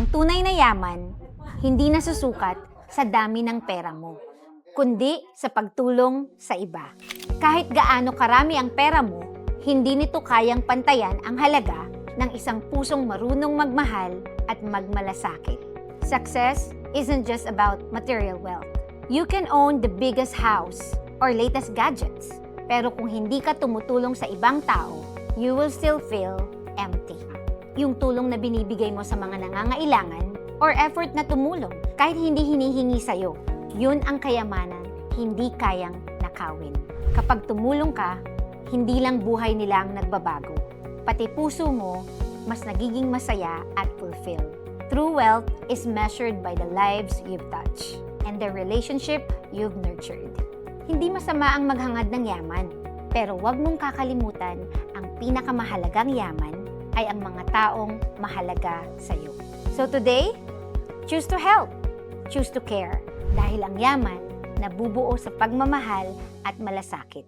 Ang tunay na yaman, hindi nasusukat sa dami ng pera mo, kundi sa pagtulong sa iba. Kahit gaano karami ang pera mo, hindi nito kayang pantayan ang halaga ng isang pusong marunong magmahal at magmalasakit. Success isn't just about material wealth. You can own the biggest house or latest gadgets, pero kung hindi ka tumutulong sa ibang tao, you will still feel empty. Yung tulong na binibigay mo sa mga nangangailangan or effort na tumulong kahit hindi hinihingi sa'yo, yun ang kayamanan hindi kayang nakawin. Kapag tumulong ka, hindi lang buhay nila ang nagbabago. Pati puso mo, mas nagiging masaya at fulfilled. True wealth is measured by the lives you've touched and the relationship you've nurtured. Hindi masama ang maghangad ng yaman, pero huwag mong kakalimutan ang pinakamahalagang yaman ay ang mga taong mahalaga sa'yo. So today, choose to help, choose to care, dahil ang yaman nabubuo sa pagmamahal at malasakit.